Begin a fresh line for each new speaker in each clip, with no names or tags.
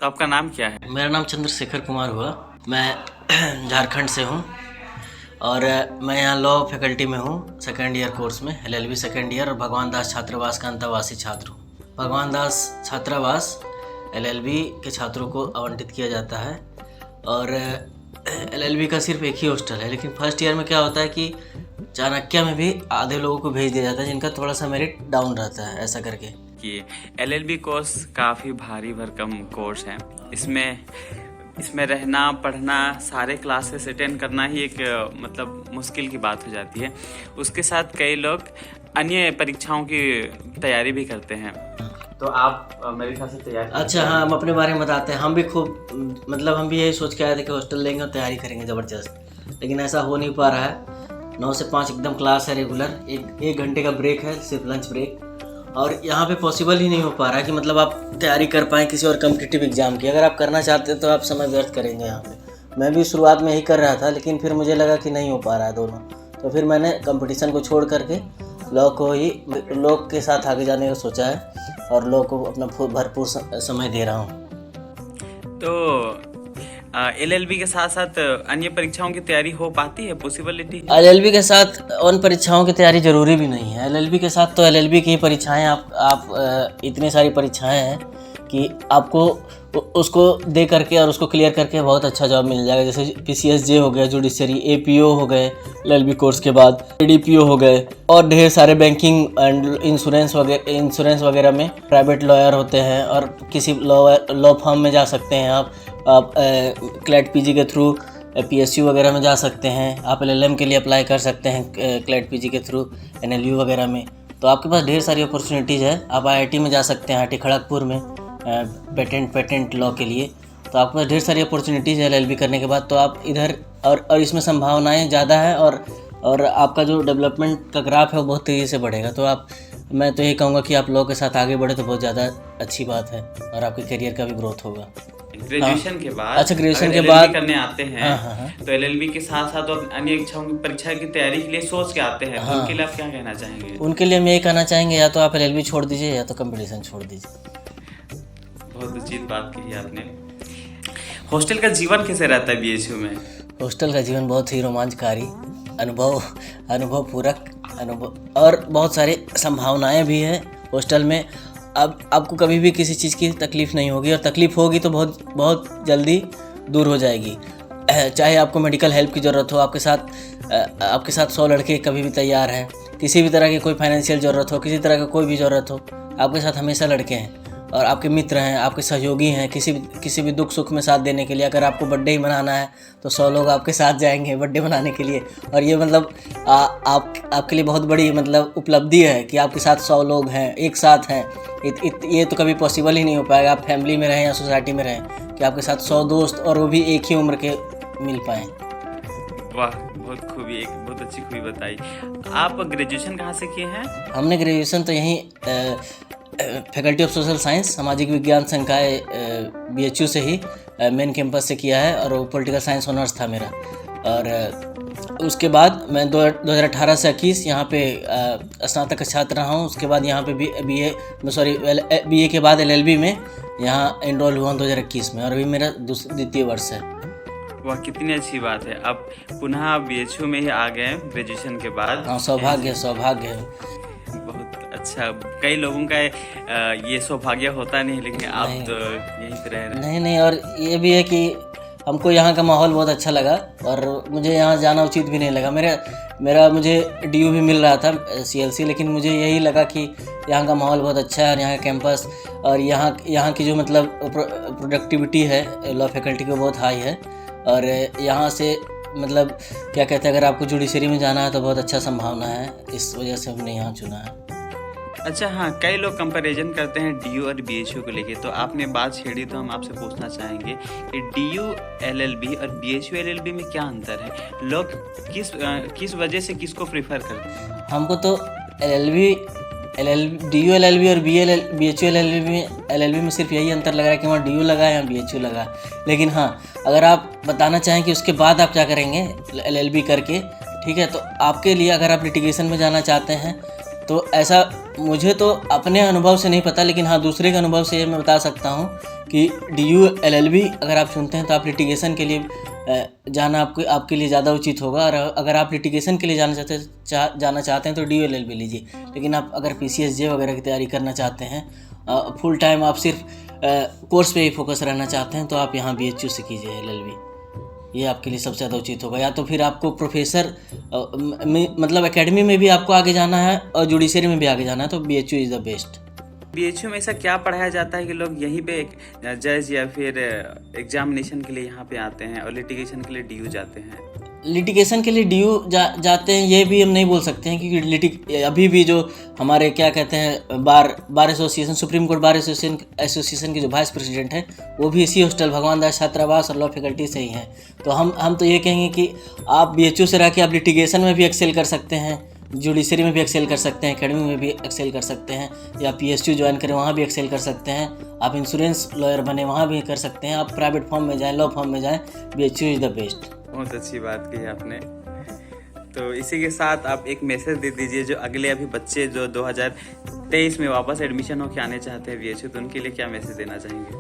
तो आपका नाम क्या है?
मेरा नाम चंद्रशेखर कुमार हुआ। मैं झारखंड से हूँ और मैं यहाँ लॉ फैकल्टी में हूँ, सेकेंड ईयर कोर्स में, LLB सेकेंड ईयर, और भगवान दास छात्रावास का अंतर्वासी छात्र हूँ। भगवान दास छात्रावास LLB के छात्रों को आवंटित किया जाता है और LLB का सिर्फ एक ही हॉस्टल है। लेकिन फर्स्ट ईयर में क्या होता है कि चाणक्य में भी आधे लोगों को भेज दिया जाता है जिनका थोड़ा सा मेरिट डाउन रहता है, ऐसा करके।
कि LLB कोर्स काफ़ी भारी भरकम कोर्स है। इसमें रहना, पढ़ना, सारे क्लासेस अटेंड करना ही एक मतलब मुश्किल की बात हो जाती है। उसके साथ कई लोग अन्य परीक्षाओं की तैयारी भी करते हैं। तो आप मेरे ख्याल से तैयारी।
अच्छा, हाँ, हम अपने बारे में बताते हैं। हम भी खूब मतलब हम भी यही सोच के आए थे कि हॉस्टल लेंगे और तैयारी करेंगे ज़बरदस्त, लेकिन ऐसा हो नहीं पा रहा है। 9 से 5 एकदम क्लास है रेगुलर, एक घंटे का ब्रेक है, सिर्फ लंच ब्रेक, और यहाँ पे पॉसिबल ही नहीं हो पा रहा है कि मतलब आप तैयारी कर पाएँ किसी और कॉम्पिटिटिव एग्ज़ाम की। अगर आप करना चाहते हैं तो आप समय व्यर्थ करेंगे यहाँ पे। मैं भी शुरुआत में यही कर रहा था, लेकिन फिर मुझे लगा कि नहीं हो पा रहा है दोनों, तो फिर मैंने कंपटीशन को छोड़ करके लॉ के साथ आगे जाने का सोचा है और लॉ को अपना भरपूर समय दे रहा हूँ।
तो LLB के साथ साथ अन्य परीक्षाओं की तैयारी हो पाती है, पॉसिबिलिटी?
LLB के साथ उन परीक्षाओं की तैयारी जरूरी भी नहीं है। LLB के साथ तो LLB की ही परीक्षाएं आप इतनी सारी परीक्षाएं हैं कि आपको उसको दे करके और उसको क्लियर करके बहुत अच्छा जॉब मिल जाएगा। जैसे PCSJ हो गया, जुडिशरी, APO हो गए LLB कोर्स के बाद, ADPO हो गए, और ढेर सारे बैंकिंग एंड इंश्योरेंस वगैरह में प्राइवेट लॉयर होते हैं, और किसी लॉ फर्म में जा सकते हैं आप क्लैट PG के थ्रू PSU वगैरह में जा सकते हैं। आप LLM के लिए अप्लाई कर सकते हैं क्लैट PG के थ्रू NLU वगैरह में। तो आपके पास ढेर सारी अपॉर्चुनिटीज़ है। आप IIT में जा सकते हैं, IIT खड़गपुर में पेटेंट लॉ के लिए। तो आपके पास ढेर सारी अपॉर्चुनिटीज़ है LLB करने के बाद। तो आप इधर और इसमें संभावनाएं ज़्यादा है और आपका जो डेवलपमेंट का ग्राफ है वो बहुत तेज़ी से बढ़ेगा। तो मैं तो यही कहूँगा कि आप लॉ के साथ आगे बढ़े तो बहुत ज़्यादा अच्छी बात है और आपके करियर का भी ग्रोथ होगा।
ग्रेजुएशन के बाद,
अच्छा, ग्रेजुएशन के
LLB
बाद
करने आते हैं, तो LLB के साथ साथ और अन्य इच्छाओं की परीक्षा की तैयारी के लिए सोच के आते हैं, तो उनके लिए आप क्या कहना चाहेंगे?
उनके लिए हम यही कहना चाहेंगे, या तो आप LLB छोड़ दीजिए या तो कंपटीशन छोड़ दीजिए।
बहुत उचित बात कही आपने। हॉस्टल का जीवन कैसे रहता है BHU में?
हॉस्टल का जीवन बहुत ही रोमांचकारी, अनुभव पूरक अनुभव, और बहुत सारी संभावनाएं भी हैं हॉस्टल में। अब आपको कभी भी किसी चीज़ की तकलीफ़ नहीं होगी, और तकलीफ़ होगी तो बहुत जल्दी दूर हो जाएगी। चाहे आपको मेडिकल हेल्प की ज़रूरत हो, आपके साथ 100 लड़के कभी भी तैयार हैं। किसी भी तरह की कोई फाइनेंशियल ज़रूरत हो, किसी तरह का कोई भी ज़रूरत हो, आपके साथ हमेशा लड़के हैं और आपके मित्र हैं, आपके सहयोगी हैं किसी भी दुख सुख में साथ देने के लिए। अगर आपको बर्थडे ही मनाना है तो 100 लोग आपके साथ जाएंगे बर्थडे मनाने के लिए। और ये मतलब आपके लिए बहुत बड़ी मतलब उपलब्धि है कि आपके साथ 100 लोग हैं, एक साथ हैं। ये तो कभी पॉसिबल ही नहीं हो पाएगा, आप फैमिली में रहें या सोसाइटी में रहें, कि आपके साथ 100 दोस्त और वो भी एक ही उम्र के मिल पाएँ।
वाह, बहुत अच्छी खूबी बताई। आप ग्रेजुएशन कहाँ से किए हैं?
हमने ग्रेजुएशन तो यहीं फैकल्टी ऑफ सोशल साइंस, सामाजिक विज्ञान संकाय BHU से ही मेन कैंपस से किया है, और पॉलिटिकल साइंस ऑनर्स था मेरा। और उसके बाद मैं 2018 से 21 यहाँ पे स्नातक का छात्र रहा हूँ। उसके बाद यहाँ पे BA के बाद LLB में यहाँ एनरोल हुआ 2021 में, और अभी मेरा द्वितीय वर्ष है।
वाह, कितनी अच्छी बात है। अब पुनः BHU में ही आ गए ग्रेजुएशन के बाद।
हाँ, सौभाग्य
बहुत अच्छा। कई लोगों का ये सौभाग्य होता नहीं, लेकिन आप तो यहीं पे रह रहे हैं।
नहीं, और ये भी है कि हमको यहाँ का माहौल बहुत अच्छा लगा, और मुझे यहाँ जाना उचित भी नहीं लगा। मुझे DU भी मिल रहा था CLC, लेकिन मुझे यही लगा कि यहाँ का माहौल बहुत अच्छा है, और यहाँ का कैंपस और यहाँ की जो मतलब प्रोडक्टिविटी है लॉ फैकल्टी की बहुत हाई है। और यहाँ से मतलब क्या कहते हैं, अगर आपको जुडिशरी में जाना है तो बहुत अच्छा संभावना है, इस वजह से हमने यहाँ चुना है।
अच्छा, हाँ, कई लोग कंपैरिजन करते हैं DU और BHU को लेके, तो आपने बात छेड़ी तो हम आपसे पूछना चाहेंगे कि DU LLB और BHU LLB में क्या अंतर है? लोग किस वजह से किसको प्रीफर करते हैं?
हमको तो DU LLB और BHU LLB में सिर्फ यही अंतर लग रहा है कि वहाँ DU लगा है या BHU लगा है। लेकिन हाँ, अगर आप बताना चाहें कि उसके बाद आप क्या करेंगे LLB करके, ठीक है, तो आपके लिए अगर आप लिटिगेशन में जाना चाहते हैं तो ऐसा मुझे तो अपने अनुभव से नहीं पता, लेकिन हाँ दूसरे के अनुभव से ये मैं बता सकता हूँ कि DU LLB अगर आप चुनते हैं तो आप लिटिगेशन के लिए जाना आपके लिए ज़्यादा उचित होगा। और अगर आप लिटिगेशन के लिए जाना चाहते हैं तो DU LLB लीजिए। लेकिन आप अगर PCSJ वगैरह की तैयारी करना चाहते हैं, फुल टाइम आप सिर्फ कोर्स पे ही फोकस रहना चाहते हैं, तो आप यहाँ BHU से कीजिए LLB। ये आपके लिए सबसे ज़्यादा उचित होगा। या तो फिर आपको प्रोफेसर मतलब एकेडमी में भी आपको आगे जाना है और जुडिशरी में भी आगे जाना है, तो BHU is the best.
BHU में ऐसा क्या पढ़ाया जाता है कि लोग यहीं पे एक जज या फिर एग्जामिनेशन के लिए यहाँ पे आते हैं और लिटिगेशन के लिए DU जाते हैं?
लिटिगेशन के लिए DU जाते हैं ये भी हम नहीं बोल सकते हैं, क्योंकि अभी भी जो हमारे क्या कहते हैं bar association, supreme court bar association के जो वाइस प्रेसिडेंट हैं वो भी इसी हॉस्टल भगवान दास छात्रावास और लॉ फैकल्टी से ही हैं। तो हम तो ये कहेंगे कि आप BHU से रह के आप लिटिगेशन में भी एक्सेल कर सकते हैं, जुडिशरी में भी एक्सेल कर सकते हैं, एकेडमी में भी एक्सेल कर सकते हैं, या PSU ज्वाइन करें वहाँ भी एक्सेल कर सकते हैं। आप इंश्योरेंस लॉयर बने वहाँ भी कर सकते हैं। आप प्राइवेट फॉर्म में जाएँ, लॉ फॉर्म में जाएँ, BHU इज़ द बेस्ट।
बहुत अच्छी बात कही आपने। तो इसी के साथ आप एक मैसेज दे दीजिए जो अगले अभी बच्चे जो 2023 में वापस एडमिशन होके आने चाहते हैं BHU, तो उनके लिए क्या मैसेज देना चाहेंगे?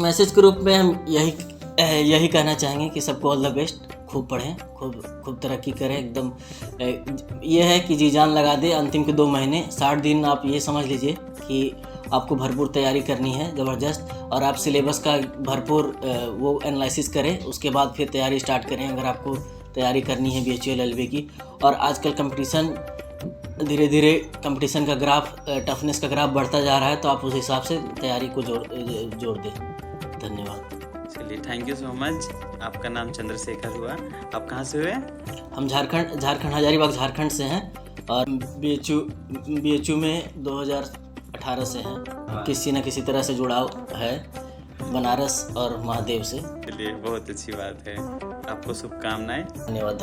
मैसेज के रूप में हम यही कहना चाहेंगे कि सबको ऑल द बेस्ट। खूब पढ़ें, खूब तरक्की करें। एकदम ये है कि जी जान लगा दे अंतिम के 2 महीने 60 दिन। आप ये समझ लीजिए कि आपको भरपूर तैयारी करनी है, ज़बरदस्त। और आप सिलेबस का भरपूर वो एनालिसिस करें, उसके बाद फिर तैयारी स्टार्ट करें अगर आपको तैयारी करनी है BHU LLB की। और आजकल कंपटीशन धीरे धीरे कंपटीशन का ग्राफ, टफनेस का ग्राफ बढ़ता जा रहा है, तो आप उस हिसाब से तैयारी को जोड़ दें। धन्यवाद।
चलिए, थैंक यू सो मच। आपका नाम चंद्रशेखर हुआ। आप कहाँ से हुए? हम
झारखंड हजारीबाग झारखंड से हैं, और BHU में 2018 से हैं। किसी न किसी तरह से जुड़ाव है बनारस और महादेव से।
चलिए, बहुत अच्छी बात है। आपको शुभकामनाएं।
धन्यवाद।